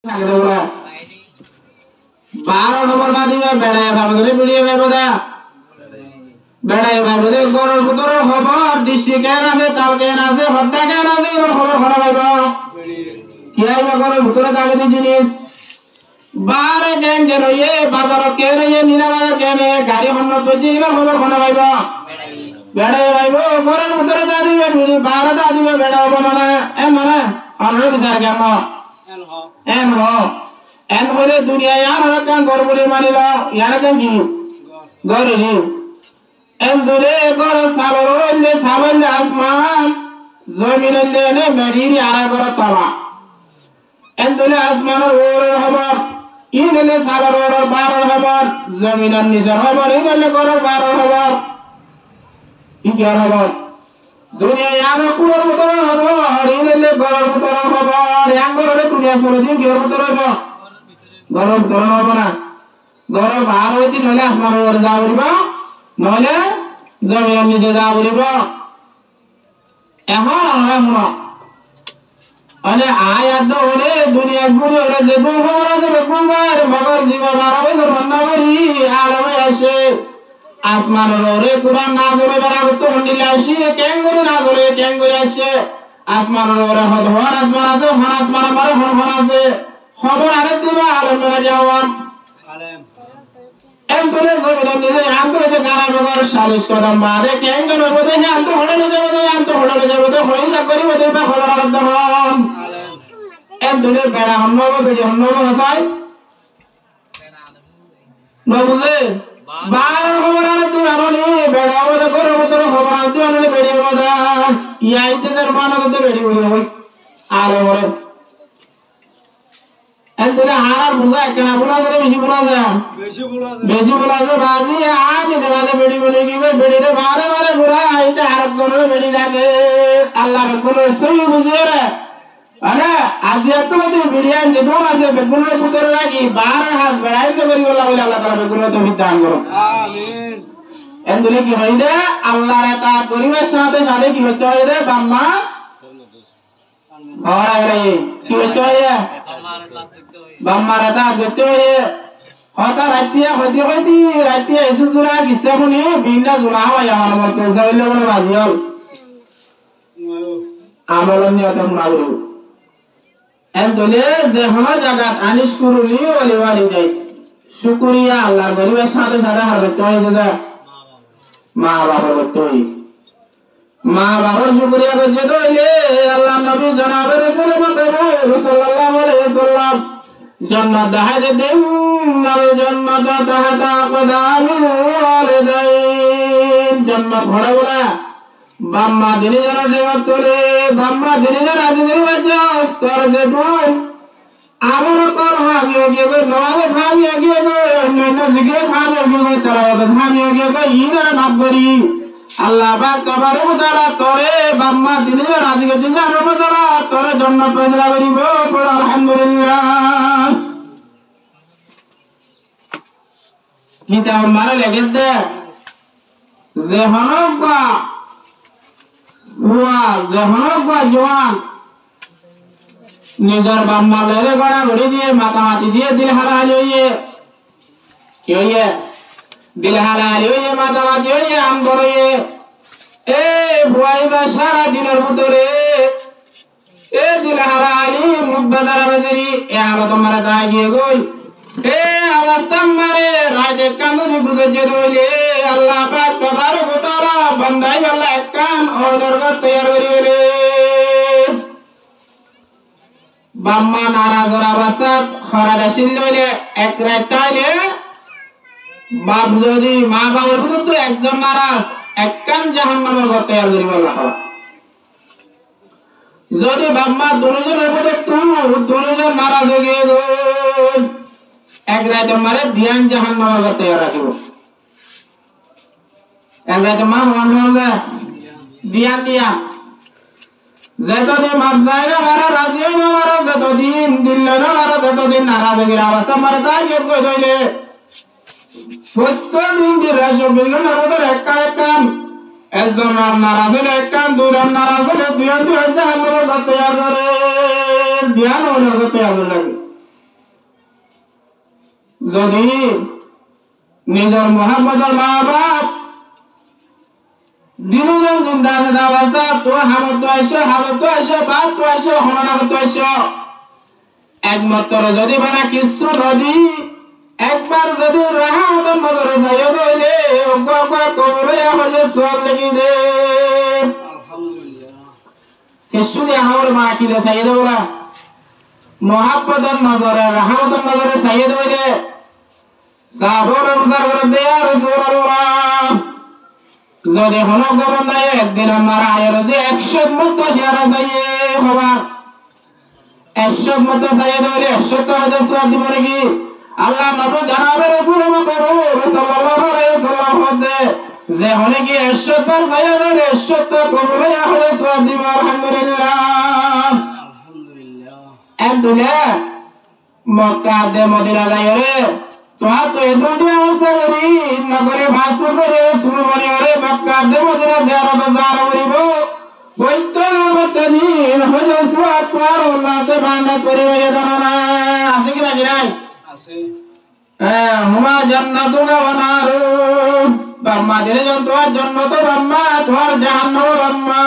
12 নম্বর বাদিবা বেড়ায় ভাবরে ভিডিও ভাবদা বেড়ায় ভাবরে গরর পুতর খবর দৃষ্টি কেন আছে তাও কেন আছে হত্যা কেন আছে এর খবর খরা ভাইব কি আইবা গরর পুতর কাগজি জিনিস বারে কেন গেল এ বাজারত কেন এ নিনা বাজার কেন গাড়ি হন্নত বজি এর খবর খরা ভাইব বেড়ায় ভাইব গরর পুতর দা দিবে ভিডি 12 দা দিবে বেড়া হবো না এন মানে অনরে বিচার কেন এন হ এন বলে দুনিয়ায় আর কান গরবরে মানিলা ইয়ার কান কি গররি এন দূরে গর সালরলে সাবল আসমান জমিনলে নে মেডিরি আরা গর তলা এন দূরে আসমানের ওর খবর ইনলে সালরর বারর খবর জমিনের নিজের খবর ইনলে গর বারর খবর কি কি খবর দুনিয়ায় আর কুড়র মতর খবর ইনলে গরর মতর খবর ইয়াঙ্গরে দুনিয়া চলে দিন কির মতর খবর গরম গরম হবে না গরম ভার হইতে নইলে আসমানের উপরে যা বলিব নইলে জমিনের নিচে যা বলিব এখন আমরা শুনো মানে আয়াত হলে দুনিয়া ঘুরে হলে যে কোন খবর আছে বেকুমার মগর জীবা 12 বছর বন্যা করি আলামে আসে আসমানের উপরে কুরআন না ধরে বেড়া করতে হন্ডিলে আসি কেন করে না ধরে কেন করে আসে আসমানের উপরে হন আসমান আছে হন আসমান আমারে হন আছে খবর আরে দিবা আলম না যাওয়ান আলেম এম করে জমিন নিজে আন্ত যে গানা বগর সালিশ কদম মারে কেন কেন বদে আন্ত হড়ে যাবে হইসা করি বদে বা খবর আরব দহন আলেম এম দুলে বেড়া হন্নব বেড়ি হন্নব হাসাই নবুঝে বার খবর আরব দিবা ননি বেড়া বদে করে মতর খবর আরব দিবা ননি বেড়ি বদা ইয়াইতে দের মানতে বেড়ি বলি হই আলে ওরে এতরে আর বুঝা কেন বলা যায় বেশি বলা যায় বাজি আমি দেবাদে বেড়ি বলে কি কই বেড়ি রে বারে বারে ঘুরা আইতে আরব করে বেড়ি লাগে আল্লাহ কোন সই বুঝে রে আরে আজ এত মতে বিড়িয়ান যে দোন আছে বেগুনের ভিতরে রাখি 12 হাত বেড়াইতে করি বলা বলে আল্লাহ তাআলা বেগুনের তো বিধান করো আমিন এন্দুলে কি হইছে আল্লাহর এতাত করিবার সাথে সাথে কি হইতে হয় রে বাম্মা और रे কি হইতে হয় বাম্মার এতাত করতে হয় হতা রাতিয়া হইতে রাতিয়া এসু জুরা কিসা শুনি বিন্দা জুলা হয় আমার মত সাইলে বলে বাজিল আমল নিয়ত মুনাবু এন দলে যে হনা জায়গা আনিস কুরুলি ওলি ওয়ালি যাই শুকরিয়া আল্লাহর গরিবের সাথে সাথে হারতে হয় দাদা মা বাবার করতে হয় মা বাবার শুকরিয়া করতে হইলে আল্লাহ নবী জনাবে রাসূল সাল্লাল্লাহু আলাইহি ওয়াসাল্লাম জান্নাত দেখাইতে দেন আর জান্নাত তাহাতা কদামিল ওয়ালিদাইন জান্নাত ভরা ভরা বাম্মা দিনে যারা দেওয়ার তোলে বাম্মা দিনে যারা আজমের বাজাস কর দেখুন আমার কর ভাবিও গিয়ে গো নওয়ালে ভাবিও গিয়ে গো অন্যান্য জিগরে ভাবিও গিয়ে গো তারা ভাবিও গিয়ে গো ইনারা ভাব করি আল্লাহ পাক তবারক ওয়া তাআলা তোরে বাম্মা দিনে যারা আজমের জান্নাত বাজারা তোরে জান্নাত ফয়সালা করিব পড় আলহামদুলিল্লাহ কিতা মারা লাগে দে যে হনবা জওয়ান নিজের বাম্মা লেরে গড়া গড়ি দিয়ে মাতামাতি দিয়ে দিল হারালি হইয়ে কি হইয়ে দিল হারালি হইয়ে মাতামাতি হইয়ে আম বড়ইয়ে এ ভুয়াইবা সারা দিনের ভিতরে এ দিল হারালি মুবাদারা বাজারি এ আলো তোমার গায়ে গিয়ে গই এ অবস্থা মারে রাতে কান্দুরি গুজে দইলে আল্লাহ পাক তবারক ওয়া তাআলা বান্দাই আল্লাহ কান অর্ডার তৈয়ার করিলে বাম্মা নারাজ অবস্থা খরাদ আসিল হইলে এক রাত তাইলে বাপ যদি মা বাবার ভিতর তো একজন নারাজ এক কান জাহান্নামের ঘর তৈয়ার করিব আল্লাহ যদি বাম্মা দুজনের ভিতর দুজন নারাজ হয়ে গেল এক রাত মারে ধ্যান জাহান্নামের ঘর তৈয়ার রাখিব এক রাত মা মন হয়ে ধ্যান দিয়া যতদিন মাপ যায় না মারা রাজি হয় না মারা যতদিন দিল না মারা ততদিন নারাজ হয়ে অবস্থা মারা তাই কই ধইলে প্রত্যেকদিন দিন রাশি বিলন আমাদের এক কাম একজন নারাজ হলে এক কাম দুইজন নারাজ হলে দুই জাহান্নামের ঘর তৈয়ার করে ধ্যান হলে ঘর তৈয়ার করে রাখে যদি নিজের মোহাম্মদের মা বাপ দিনজন জিন্দা আছে অবস্থা তো হামত তো আইসো বাদ তো আইসো হননাগত তো আইসো একমাত্র যদি মানে কিছু নদী একবার যদি রাহামতের নজরে চাইয়া দইলে কবরে হলে সব লেগে দে কিছু দিয়ে আমার মা কি দে চাইয়া দেবরা মোহাম্মদের নজরে রাহামতের নজরে চাইয়া দইলে সাহাবর অনুসার করে দেয়া রাসূলুল্লাহ যদি হন গবন নাই একদিন আমার আয়ের যে 100 মত শেয়ারা চাইয়ে খবর 100 মত চাইয়ে দইলে 100 তো হাজার সওয়াব দিব নাকি আল্লাহ নবী জানাবে রাসূল মাকরুম সাল্লাল্লাহু আলাইহি ওয়াসাল্লাম হতে যে হনে কি 100 বার চাইয়ে দইলে 100 তো কবুল হয়ে সওয়াব দিব আলহামদুলিল্লাহ এন্তুলে মক্কা দে মদিনা যাইরে তোহা তো এদন দিয়া হসারি নগরে ভাসপুর করে সুরমনি হরে মক্কা দে মদিনা জিয়ারত জারা করিব বৈতল মতদিন হজে সুয়াত তোর উল্লাতে বান্দা করিবে জানা আছে কি নাই আছে হুমা জান্নাতুল ওয়ানারু বাম্মা দিনে জন তোর জান্নাত বাম্মা তোর জাহান্নাম বাম্মা